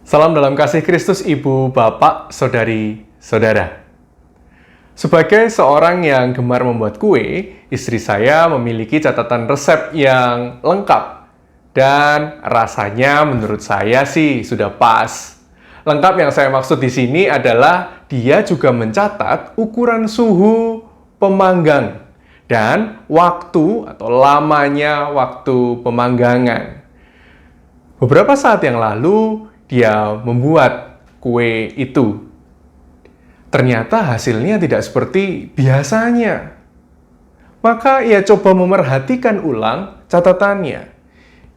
Salam dalam kasih Kristus, Ibu, Bapak, Saudari, Saudara. Sebagai seorang yang gemar membuat kue, istri saya memiliki catatan resep yang lengkap. Dan rasanya menurut saya sih sudah pas. Lengkap yang saya maksud di sini adalah dia juga mencatat ukuran suhu pemanggang dan waktu atau lamanya waktu pemanggangan. Beberapa saat yang lalu, dia membuat kue itu. Ternyata hasilnya tidak seperti biasanya. Maka ia coba memerhatikan ulang catatannya.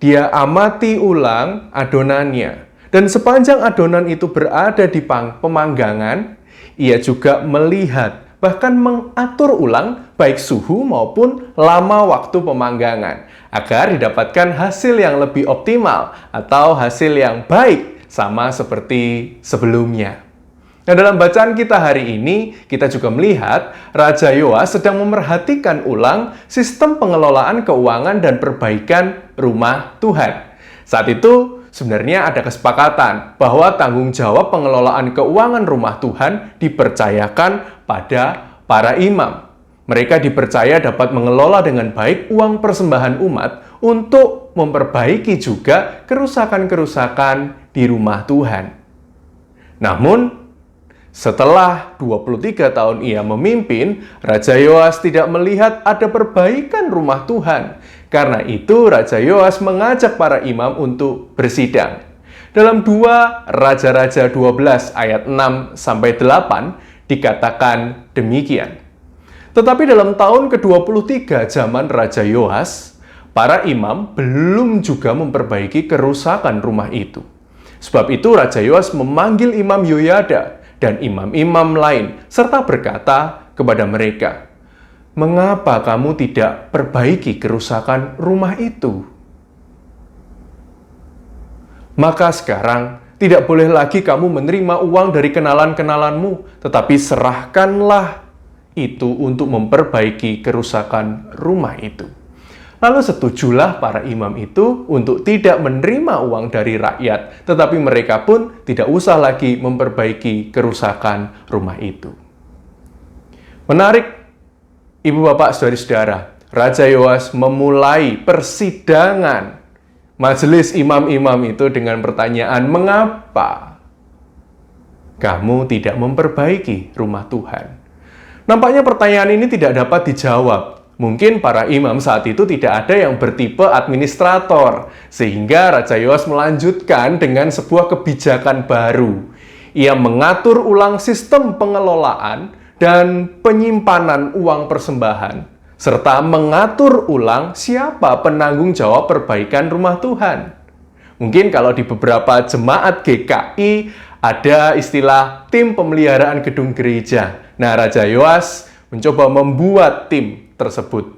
Dia amati ulang adonannya. Dan sepanjang adonan itu berada di pemanggangan, ia juga melihat, bahkan mengatur ulang baik suhu maupun lama waktu pemanggangan, agar didapatkan hasil yang lebih optimal atau hasil yang baik, sama seperti sebelumnya. Nah, dalam bacaan kita hari ini, kita juga melihat Raja Yoas sedang memerhatikan ulang sistem pengelolaan keuangan dan perbaikan rumah Tuhan. Saat itu, sebenarnya ada kesepakatan bahwa tanggung jawab pengelolaan keuangan rumah Tuhan dipercayakan pada para imam. Mereka dipercaya dapat mengelola dengan baik uang persembahan umat untuk memperbaiki juga kerusakan-kerusakan di rumah Tuhan. Namun, setelah 23 tahun ia memimpin, Raja Yoas tidak melihat ada perbaikan rumah Tuhan. Karena itu, Raja Yoas mengajak para imam untuk bersidang. Dalam 2 Raja-Raja 12 ayat 6-8 dikatakan demikian. Tetapi dalam tahun ke-23 zaman Raja Yoas, para imam belum juga memperbaiki kerusakan rumah itu. Sebab itu Raja Yoas memanggil Imam Yoyada dan imam-imam lain, serta berkata kepada mereka, "Mengapa kamu tidak perbaiki kerusakan rumah itu? Maka sekarang tidak boleh lagi kamu menerima uang dari kenalan-kenalanmu, tetapi serahkanlah itu untuk memperbaiki kerusakan rumah itu." Lalu setujulah para imam itu untuk tidak menerima uang dari rakyat, tetapi mereka pun tidak usah lagi memperbaiki kerusakan rumah itu. Menarik, Ibu, Bapak, Saudari-saudara, Raja Yoas memulai persidangan majelis imam-imam itu dengan pertanyaan, "Mengapa kamu tidak memperbaiki rumah Tuhan?" Nampaknya pertanyaan ini tidak dapat dijawab. Mungkin para imam saat itu tidak ada yang bertipe administrator, sehingga Raja Yoas melanjutkan dengan sebuah kebijakan baru. Ia mengatur ulang sistem pengelolaan dan penyimpanan uang persembahan, serta mengatur ulang siapa penanggung jawab perbaikan rumah Tuhan. Mungkin kalau di beberapa jemaat GKI ada istilah tim pemeliharaan gedung gereja. Nah, Raja Yoas mencoba membuat tim tersebut.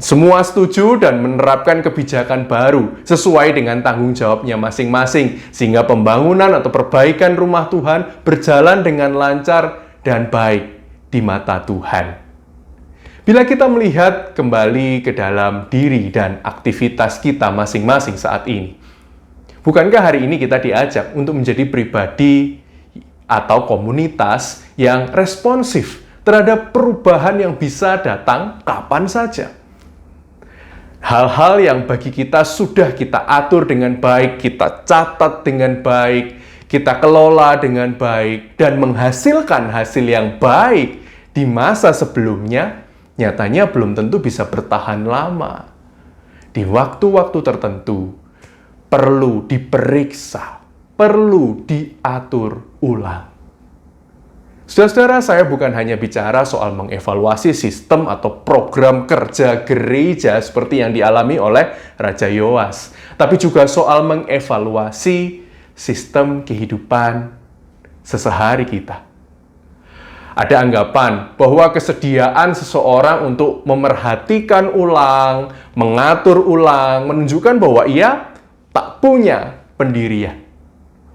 Semua setuju dan menerapkan kebijakan baru sesuai dengan tanggung jawabnya masing-masing, sehingga pembangunan atau perbaikan rumah Tuhan berjalan dengan lancar dan baik di mata Tuhan. Bila kita melihat kembali ke dalam diri dan aktivitas kita masing-masing saat ini, bukankah hari ini kita diajak untuk menjadi pribadi atau komunitas yang responsif terhadap perubahan yang bisa datang kapan saja? Hal-hal yang bagi kita sudah kita atur dengan baik, kita catat dengan baik, kita kelola dengan baik, dan menghasilkan hasil yang baik di masa sebelumnya, nyatanya belum tentu bisa bertahan lama. Di waktu-waktu tertentu, perlu diperiksa, perlu diatur ulang. Saudara-saudara, saya bukan hanya bicara soal mengevaluasi sistem atau program kerja gereja seperti yang dialami oleh Raja Yoas, tapi juga soal mengevaluasi sistem kehidupan sehari-hari kita. Ada anggapan bahwa kesediaan seseorang untuk memerhatikan ulang, mengatur ulang, menunjukkan bahwa ia tak punya pendirian.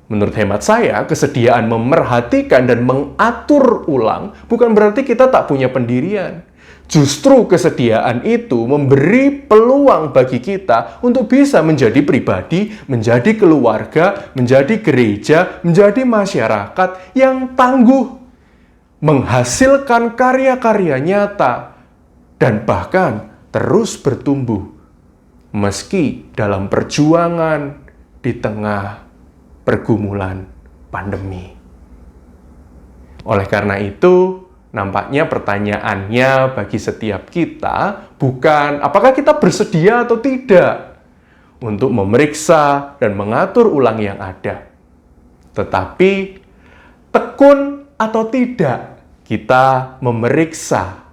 Menurut hemat saya, kesediaan memerhatikan dan mengatur ulang bukan berarti kita tak punya pendirian. Justru kesediaan itu memberi peluang bagi kita untuk bisa menjadi pribadi, menjadi keluarga, menjadi gereja, menjadi masyarakat yang tangguh, menghasilkan karya-karya nyata, dan bahkan terus bertumbuh, meski dalam perjuangan di tengah pergumulan pandemi. Oleh karena itu, nampaknya pertanyaannya bagi setiap kita bukan apakah kita bersedia atau tidak untuk memeriksa dan mengatur ulang yang ada. Tetapi, tekun atau tidak kita memeriksa.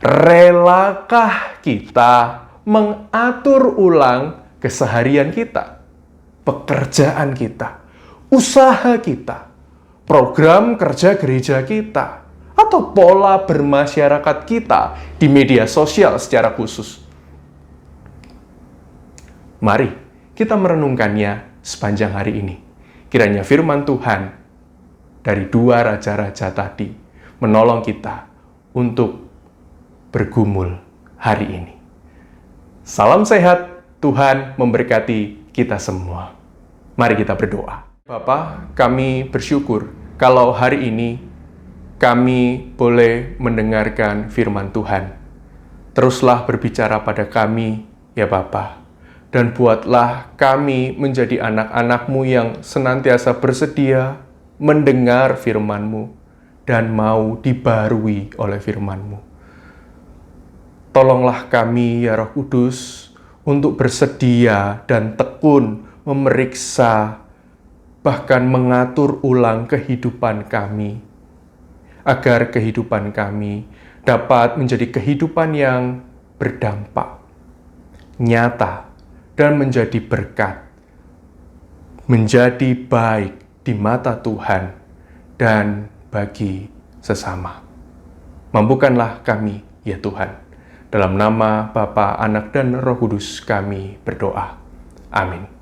Relakah kita mengatur ulang keseharian kita, pekerjaan kita, usaha kita, program kerja gereja kita, atau pola bermasyarakat kita di media sosial secara khusus? Mari kita merenungkannya sepanjang hari ini. Kiranya firman Tuhan dari dua raja-raja tadi menolong kita untuk bergumul hari ini. Salam sehat, Tuhan memberkati kita semua. Mari kita berdoa. Bapa, kami bersyukur kalau hari ini kami boleh mendengarkan firman Tuhan. Teruslah berbicara pada kami, ya Bapa, dan buatlah kami menjadi anak-anak-Mu yang senantiasa bersedia mendengar firman-Mu dan mau dibarui oleh firman-Mu. Tolonglah kami, ya Roh Kudus, untuk bersedia dan tekun memeriksa, bahkan mengatur ulang kehidupan kami, agar kehidupan kami dapat menjadi kehidupan yang berdampak, nyata, dan menjadi berkat, menjadi baik di mata Tuhan dan bagi sesama. Mampukanlah kami, ya Tuhan. Dalam nama Bapa, Anak, dan Roh Kudus kami berdoa. Amin.